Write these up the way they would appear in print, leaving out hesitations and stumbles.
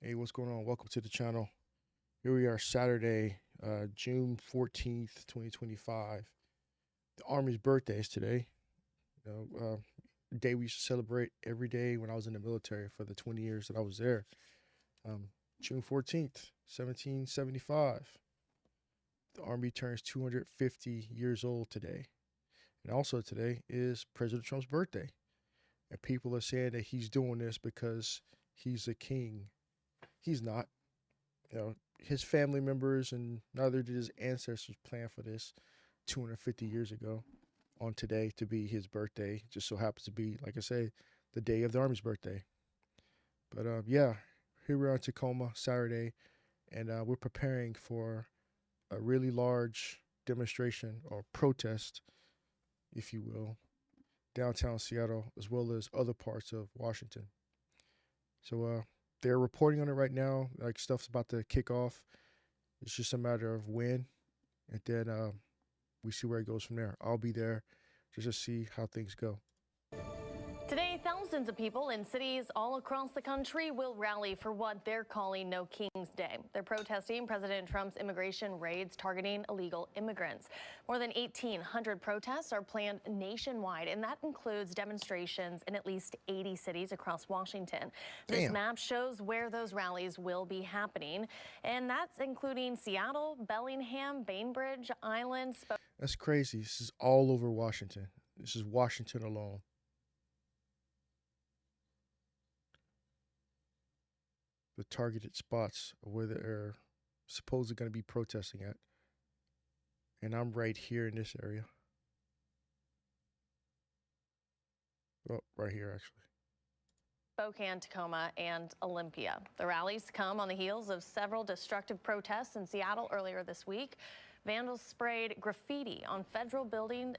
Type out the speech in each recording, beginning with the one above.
Hey, what's going on? Welcome to the channel. Here we are, Saturday, June 14th, 2025. The Army's birthday is today. A day we used to celebrate every day when I was in the military for the 20 years that I was there. Um, June 14th, 1775. The Army turns 250 years old today. And also today is President Trump's birthday. And people are saying that he's doing this because he's a king. He's not. His family members and neither did his ancestors plan for this 250 years ago on today to be his birthday. Just so happens to be, like I say, the day of the Army's birthday. But yeah, here we are in Tacoma Saturday, and we're preparing for a really large demonstration or protest, if you will, downtown Seattle as well as other parts of Washington. So they're reporting on it right now. Like stuff's about to kick off. It's just a matter of when, and then we see where it goes from there. I'll be there just to see how things go. Today, thousands of people in cities all across the country will rally for what they're calling No King's Day. They're protesting President Trump's immigration raids targeting illegal immigrants. More than 1,800 protests are planned nationwide, and that includes demonstrations in at least 80 cities across Washington. This map shows where those rallies will be happening, and that's including Seattle, Bellingham, Bainbridge, Island. That's crazy. This is all over Washington. This is Washington alone. The targeted spots where they're supposedly going to be protesting at. And I'm right here in this area. Oh, right here, actually. Spokane, Tacoma, and Olympia. The rallies come on the heels of several destructive protests in Seattle earlier this week. Vandals sprayed graffiti on the federal building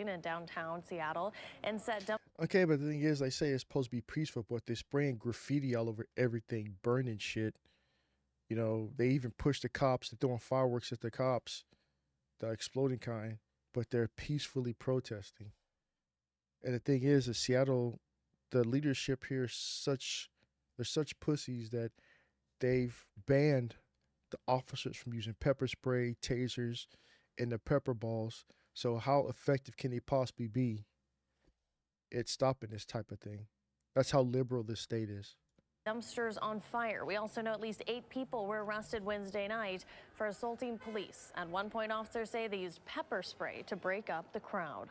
in downtown Seattle and set. Okay, but the thing is, they say it's supposed to be peaceful, but they're spraying graffiti all over everything, burning shit. They even push the cops. They're throwing fireworks at the cops, the exploding kind, but they're peacefully protesting. And the thing is, Seattle, the leadership here they're such pussies that they've banned the officers from using pepper spray, tasers, and the pepper balls. So how effective can they possibly be at stopping this type of thing? That's how liberal this state is. Dumpsters on fire. We also know at least 8 people were arrested Wednesday night for assaulting police. At one point, officers say they used pepper spray to break up the crowd.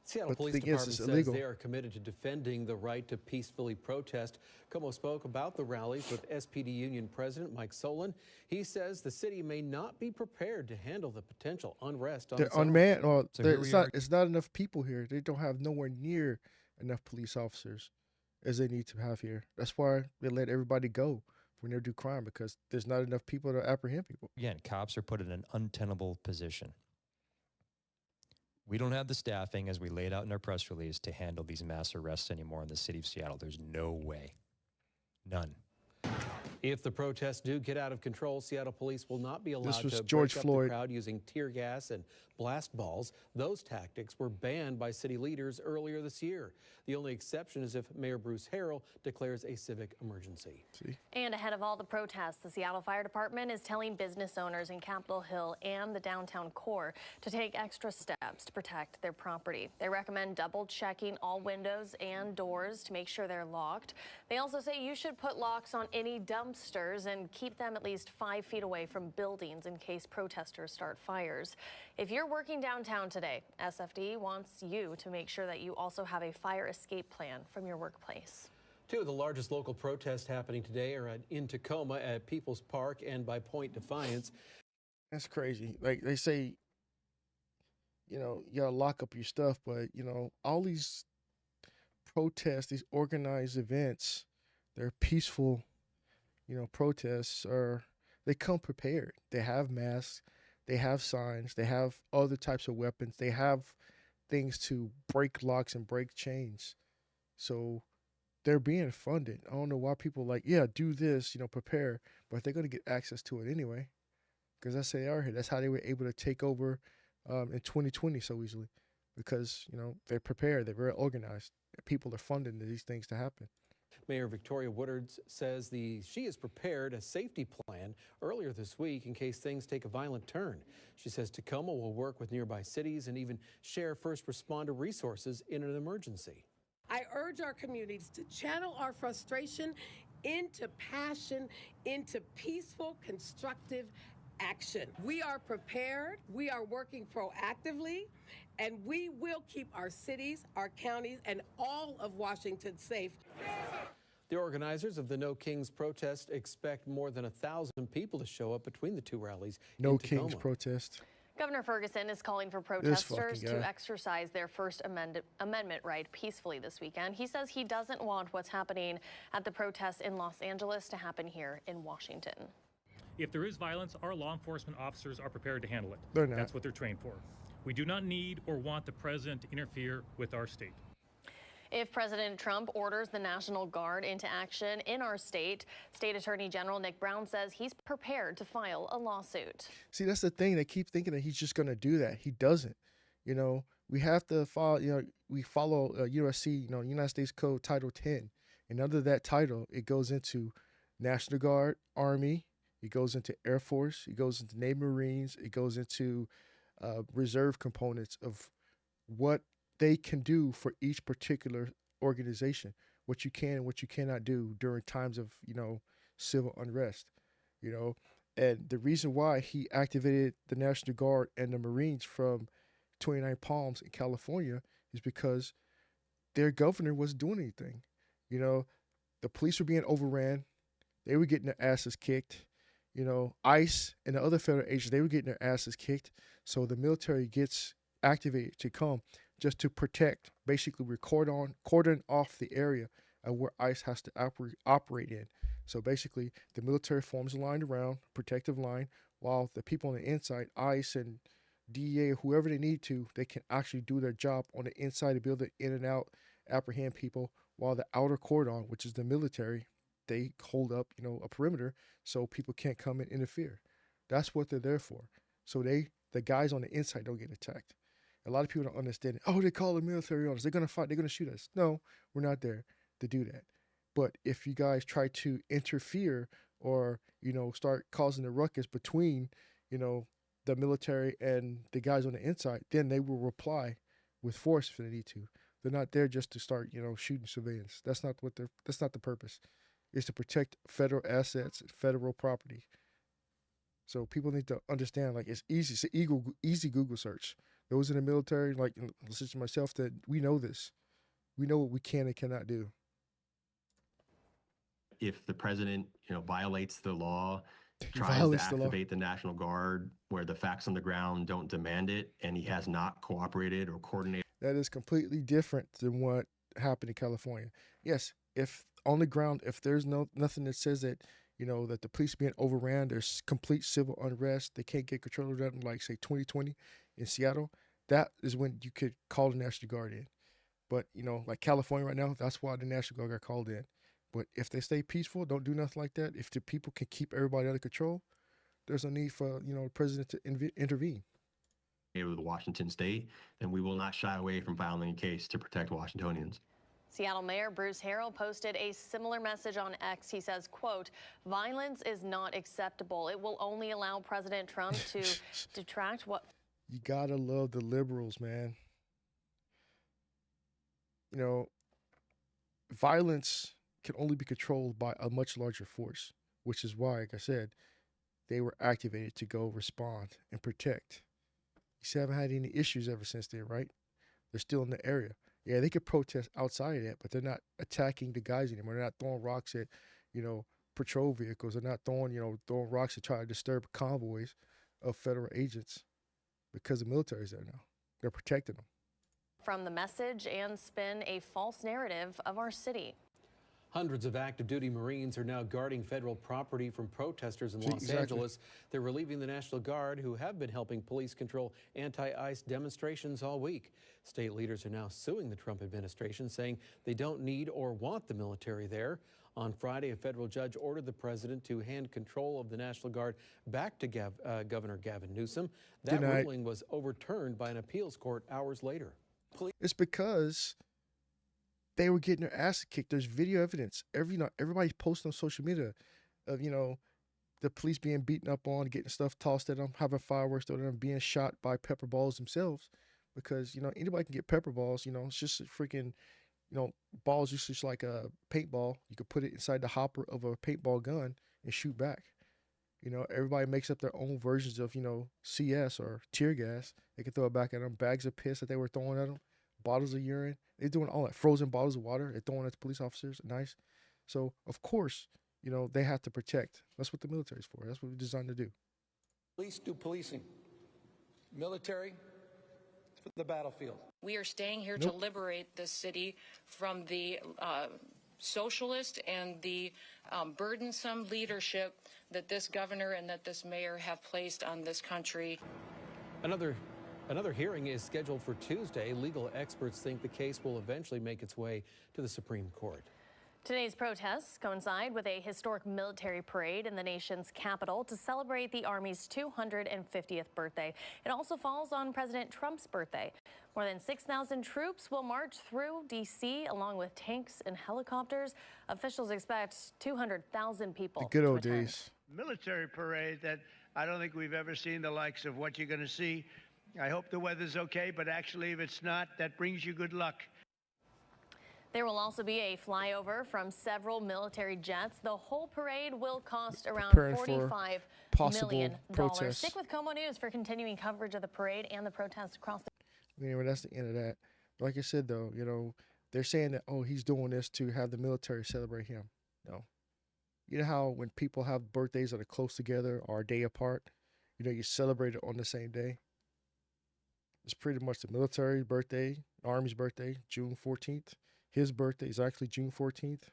Seattle Police Department says they are committed to defending the right to peacefully protest. Como spoke about the rallies with SPD Union President Mike Solon. He says the city may not be prepared to handle the potential unrest on its own. Unmanned. Well, it's not enough people here. They don't have nowhere near enough police officers as they need to have here. That's why they let everybody go when they do crime, because there's not enough people to apprehend people. Again, cops are put in an untenable position. We don't have the staffing, as we laid out in our press release, to handle these mass arrests anymore in the city of Seattle. There's no way. None. If the protests do get out of control, Seattle police will not be allowed to George break up Floyd. the crowd using tear gas and blast balls. Those tactics were banned by city leaders earlier this year. The only exception is if Mayor Bruce Harrell declares a civic emergency. And ahead of all the protests, the Seattle Fire Department is telling business owners in Capitol Hill and the downtown core to take extra steps to protect their property. They recommend double checking all windows and doors to make sure they're locked. They also say you should put locks on any dumpsters and keep them at least 5 feet away from buildings in case protesters start fires. If you're working downtown today, SFD wants you to make sure that you also have a fire escape plan from your workplace. 2 of the largest local protests happening today are in Tacoma at People's Park and by Point Defiance. That's crazy. Like they say, you gotta lock up your stuff, but all these protests, these organized events, they're peaceful, protests they come prepared. They have masks, they have signs, they have other types of weapons, they have things to break locks and break chains. So they're being funded. I don't know why people do this, prepare, but they're going to get access to it anyway, because that's how they are here. That's how they were able to take over in 2020 so easily, because they're prepared, they're very organized. People are funding these things to happen. Mayor Victoria Woodard says she has prepared a safety plan earlier this week in case things take a violent turn. She says Tacoma will work with nearby cities and even share first responder resources in an emergency. I urge our communities to channel our frustration into passion, into peaceful, constructive action. We are prepared, we are working proactively, and we will keep our cities, our counties, and all of Washington safe. The organizers of the No Kings protest expect more than 1,000 people to show up between the two rallies. No Kings protest. Governor Ferguson is calling for protesters to exercise their First Amendment right peacefully this weekend. He says he doesn't want what's happening at the protests in Los Angeles to happen here in Washington. If there is violence, our law enforcement officers are prepared to handle it. They're not. That's what they're trained for. We do not need or want the president to interfere with our state. If President Trump orders the National Guard into action in our state, State Attorney General Nick Brown says he's prepared to file a lawsuit. See, that's the thing. They keep thinking that he's just going to do that. He doesn't. You know, we have to follow, we follow USC, United States Code Title 10. And under that title, it goes into National Guard, Army, it goes into Air Force, it goes into Navy Marines, it goes into reserve components of what they can do for each particular organization, what you can and what you cannot do during times of, civil unrest, And the reason why he activated the National Guard and the Marines from 29 Palms in California is because their governor wasn't doing anything. The police were being overran. They were getting their asses kicked. ICE and the other federal agents, they were getting their asses kicked. So the military gets activated to come just to protect, basically we're cordon off the area of where ICE has to operate in. So basically the military forms a line around, protective line, while the people on the inside, ICE and DEA, whoever they need to, they can actually do their job on the inside to be able to in and out, apprehend people, while the outer cordon, which is the military, they hold up, a perimeter so people can't come and interfere. That's what they're there for. So the guys on the inside don't get attacked. A lot of people don't understand it. Oh, they call the military on us. They're going to fight. They're going to shoot us. No, we're not there to do that. But if you guys try to interfere or, start causing a ruckus between, the military and the guys on the inside, then they will reply with force if they need to. They're not there just to start, shooting civilians. That's not the purpose. It's to protect federal assets, federal property. So people need to understand, it's easy. It's an easy Google search. Those in the military, such as myself, that we know this. We know what we can and cannot do. If the president, violates the law, tries to activate the National Guard where the facts on the ground don't demand it, and he has not cooperated or coordinated. That is completely different than what happened in California. Yes, if on the ground, if there's nothing that says that, that the police being overran, there's complete civil unrest, they can't get control of that, like say 2020 in Seattle, that is when you could call the National Guard in. But, like California right now, that's why the National Guard got called in. But if they stay peaceful, don't do nothing like that, if the people can keep everybody under control, there's no need for, the president to intervene. With Washington State, then we will not shy away from filing a case to protect Washingtonians. Seattle Mayor Bruce Harrell posted a similar message on X. He says, quote, "Violence is not acceptable. It will only allow President Trump to detract what..." You gotta love the liberals, man. Violence can only be controlled by a much larger force, which is why, like I said, they were activated to go respond and protect. You see, haven't had any issues ever since then, right? They're still in the area. Yeah, they could protest outside of that, but they're not attacking the guys anymore. They're not throwing rocks at, patrol vehicles. They're not throwing rocks to try to disturb convoys of federal agents because the military's there now. They're protecting them. From the message and spin a false narrative of our city. Hundreds of active duty Marines are now guarding federal property from protesters in Los Angeles. They're relieving the National Guard, who have been helping police control anti-ICE demonstrations all week. State leaders are now suing the Trump administration, saying they don't need or want the military there. On Friday, a federal judge ordered the president to hand control of the National Guard back to Governor Gavin Newsom. That ruling was overturned by an appeals court hours later. It's because they were getting their ass kicked. There's video evidence. Everybody's posting on social media of, the police being beaten up on, getting stuff tossed at them, having fireworks thrown at them, being shot by pepper balls themselves. Because, anybody can get pepper balls. It's just a freaking, balls just like a paintball. You could put it inside the hopper of a paintball gun and shoot back. Everybody makes up their own versions of, CS or tear gas. They can throw it back at them. Bags of piss that they were throwing at them. Bottles of urine. They're doing all that. Frozen bottles of water. They're throwing at the police officers. Nice. So, of course, they have to protect. That's what the military's for. That's what we're designed to do. Police do policing. Military, it's for the battlefield. We are staying here to liberate this city from the socialist and the burdensome leadership that this governor and that this mayor have placed on this country. Another hearing is scheduled for Tuesday. Legal experts think the case will eventually make its way to the Supreme Court. Today's protests coincide with a historic military parade in the nation's capital to celebrate the Army's 250th birthday. It also falls on President Trump's birthday. More than 6,000 troops will march through D.C. along with tanks and helicopters. Officials expect 200,000 people. The good old to attend. days. Military parade that I don't think we've ever seen the likes of what you're going to see. I hope the weather's okay, but actually if it's not, that brings you good luck. There will also be a flyover from several military jets. The whole parade will cost around $45 million. Protests. Stick with Como News for continuing coverage of the parade and the protests across the Anyway, that's the end of that. Like I said, though, they're saying that, he's doing this to have the military celebrate him. No. You know how when people have birthdays that are close together or a day apart, you celebrate it on the same day? It's pretty much the military birthday, Army's birthday, June 14th. His birthday is actually June 14th.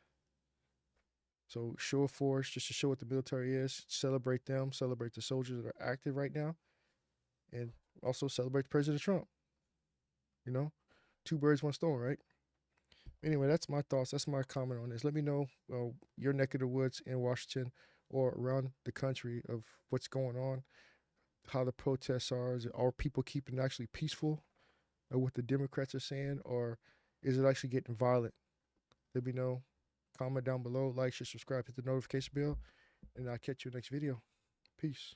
So show of force, just to show what the military is. Celebrate them, celebrate the soldiers that are active right now. And also celebrate President Trump. Two birds, one stone, right? Anyway, that's my thoughts. That's my comment on this. Let me know your neck of the woods in Washington or around the country of what's going on, how the protests are. Are people keeping it actually peaceful, or what the Democrats are saying, or is it actually getting violent? Let me know. Comment down below. Like, share, subscribe, hit the notification bell, and I'll catch you next video. Peace.